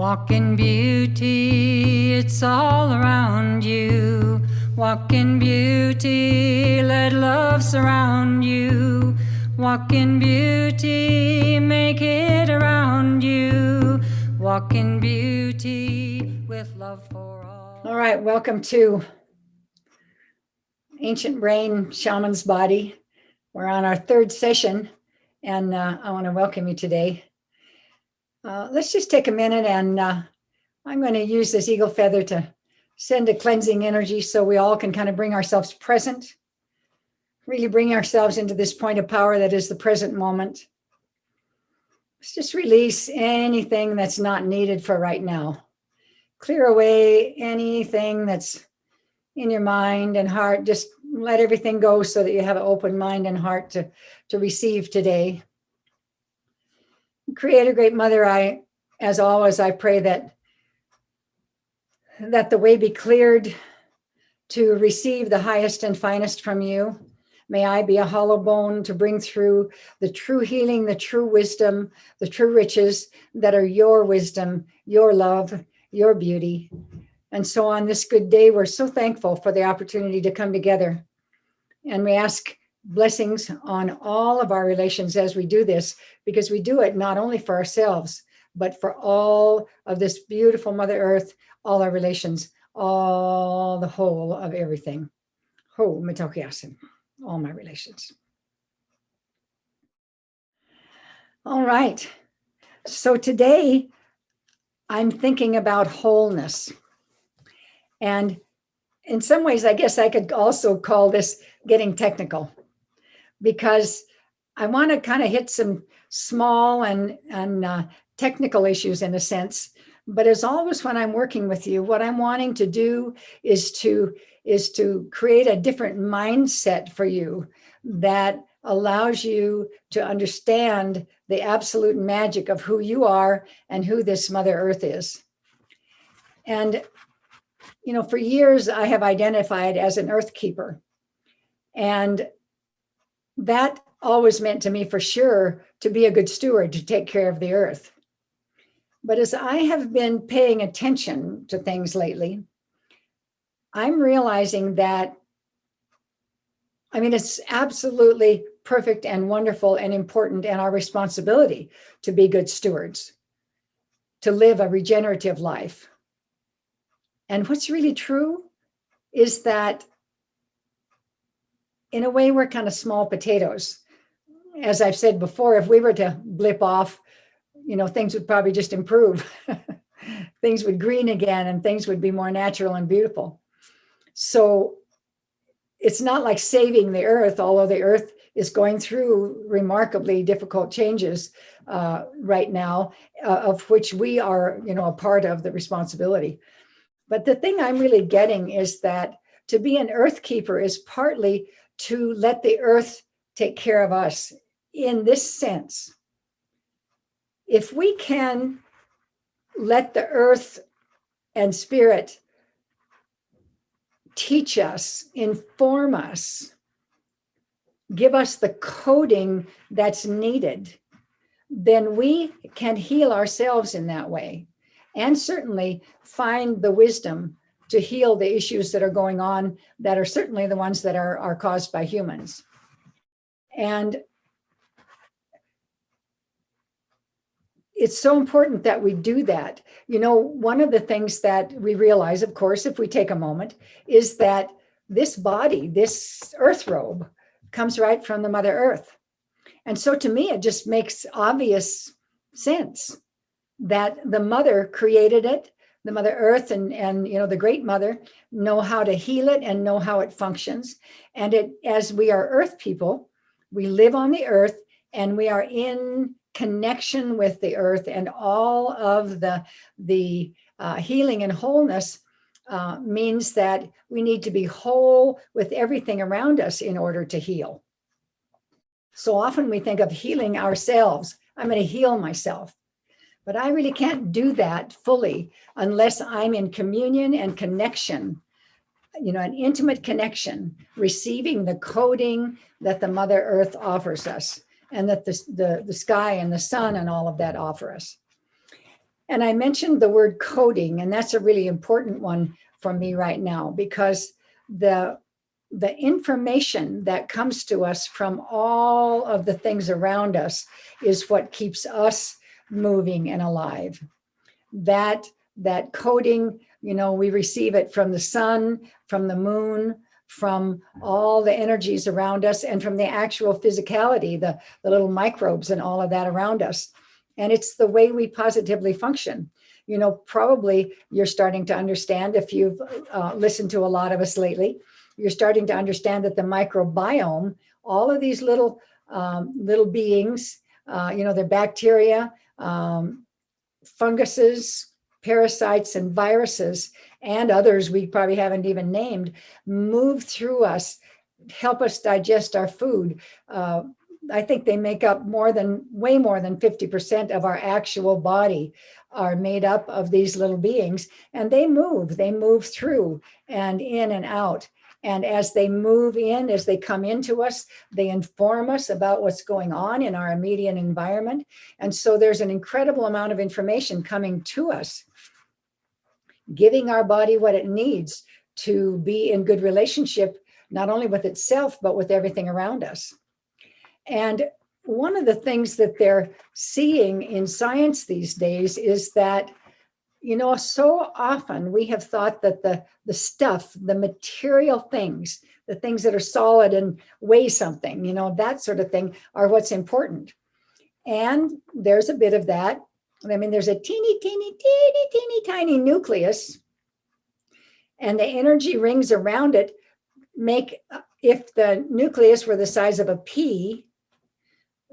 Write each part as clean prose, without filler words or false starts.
Walk in beauty, it's all around you. Walk in beauty, let love surround you. Walk in beauty, make it around you. Walk in beauty with love for all. All right, welcome to Ancient Brain Shaman's Body. We're on our third session, and I want to welcome you today. Let's just take a minute, and I'm going to use this eagle feather to send a cleansing energy so we all can kind of bring ourselves present, really bring ourselves into this point of power that is the present moment. Let's just release anything that's not needed for right now. Clear away anything that's in your mind and heart. Just let everything go so that you have an open mind and heart to receive today. Creator, Great Mother, as always, I pray that the way be cleared to receive the highest and finest from you. May I be a hollow bone to bring through the true healing, the true wisdom, the true riches that are your wisdom, your love, your beauty. And so on this good day, we're so thankful for the opportunity to come together. And we ask blessings on all of our relations as we do this, because we do it not only for ourselves, but for all of this beautiful Mother Earth, all our relations, all the whole of everything. Ho, mitokiasin, all my relations. All right. So today I'm thinking about wholeness. And in some ways, I guess I could also call this getting technical, because I want to kind of hit some small and technical issues in a sense. But as always, when I'm working with you, what I'm wanting to do is to create a different mindset for you that allows you to understand the absolute magic of who you are and who this Mother Earth is. And, you know, for years, I have identified as an earth keeper. And that always meant to me for sure to be a good steward, to take care of the earth. But as I have been paying attention to things lately, I'm realizing that, I mean, it's absolutely perfect and wonderful and important and our responsibility to be good stewards, to live a regenerative life. And what's really true is that in a way, we're kind of small potatoes. As I've said before, if we were to blip off, you know, things would probably just improve. Things would green again and things would be more natural and beautiful. So it's not like saving the earth, although the earth is going through remarkably difficult changes right now, of which we are, you know, a part of the responsibility. But the thing I'm really getting is that to be an earth keeper is partly to let the earth take care of us in this sense. If we can let the earth and spirit teach us, inform us, give us the coding that's needed, then we can heal ourselves in that way, and certainly find the wisdom to heal the issues that are going on, that are certainly the ones that are caused by humans. And it's so important that we do that. You know, one of the things that we realize, of course, if we take a moment, is that this body, this earth robe, comes right from the Mother Earth. And so to me, it just makes obvious sense that the Mother created it. The Mother Earth and you know, the Great Mother know how to heal it and know how it functions. And as we are earth people, we live on the earth and we are in connection with the earth, and all of the healing and wholeness means that we need to be whole with everything around us in order to heal. So often we think of healing ourselves. I'm going to heal myself. But I really can't do that fully unless I'm in communion and connection, you know, an intimate connection, receiving the coding that the Mother Earth offers us, and that the sky and the sun and all of that offer us. And I mentioned the word coding, and that's a really important one for me right now, because the information that comes to us from all of the things around us is what keeps us moving and alive. That coding, we receive it from the sun, from the moon, from all the energies around us, and from the actual physicality, the little microbes and all of that around us. And it's the way we positively function. Probably you're starting to understand, if you've listened to a lot of us lately, you're starting to understand that the microbiome, all of these little beings, they're bacteria, funguses, parasites, and viruses, and others we probably haven't even named, move through us, help us digest our food. I think they make up way more than 50% of our actual body are made up of these little beings, and they move through and in and out. And as they move in, as they come into us, they inform us about what's going on in our immediate environment. And so there's an incredible amount of information coming to us, giving our body what it needs to be in good relationship, not only with itself, but with everything around us. And one of the things that they're seeing in science these days is that, so often we have thought that the stuff, the material things, the things that are solid and weigh something, that sort of thing, are what's important. And there's a bit of that. I mean, there's a teeny tiny nucleus, and the energy rings around it if the nucleus were the size of a pea,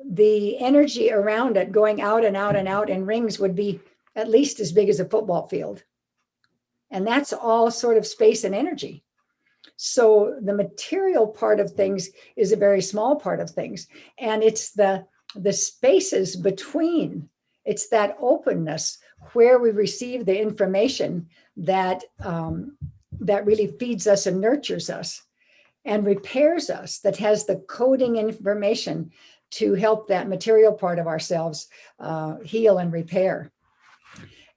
the energy around it going out and out and out in rings would be at least as big as a football field. And that's all sort of space and energy. So the material part of things is a very small part of things. And it's the spaces between, it's that openness where we receive the information that really feeds us and nurtures us and repairs us, that has the coding information to help that material part of ourselves heal and repair.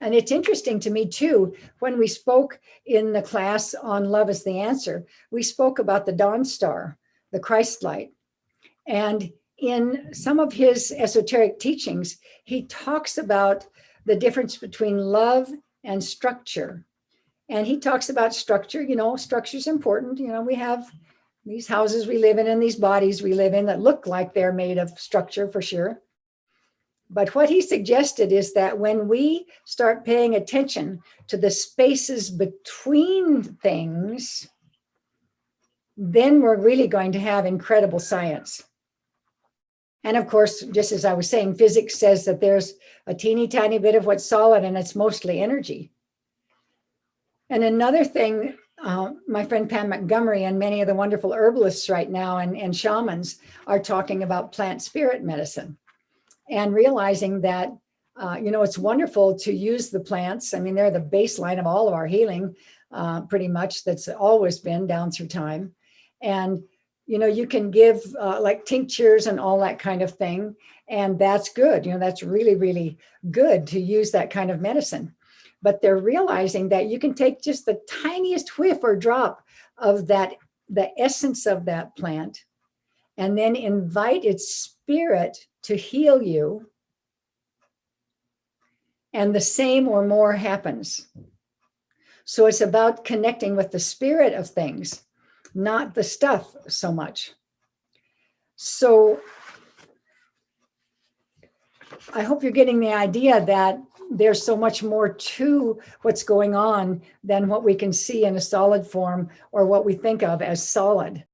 And it's interesting to me too, when we spoke in the class on Love is the Answer, we spoke about the Dawn Star, the Christ light. And in some of his esoteric teachings, he talks about the difference between love and structure. And he talks about structure, structure is important. We have these houses we live in and these bodies we live in that look like they're made of structure for sure. But what he suggested is that when we start paying attention to the spaces between things, then we're really going to have incredible science. And of course, just as I was saying, physics says that there's a teeny tiny bit of what's solid, and it's mostly energy. And another thing, my friend Pam Montgomery and many of the wonderful herbalists right now and shamans are talking about plant spirit medicine, and realizing that, it's wonderful to use the plants. I mean, they're the baseline of all of our healing, pretty much. That's always been down through time. And, you can give like tinctures and all that kind of thing. And that's good. That's really, really good to use that kind of medicine. But they're realizing that you can take just the tiniest whiff or drop of the essence of that plant, and then invite its spirit to heal you, and the same or more happens. So it's about connecting with the spirit of things, not the stuff so much. So I hope you're getting the idea that there's so much more to what's going on than what we can see in a solid form or what we think of as solid.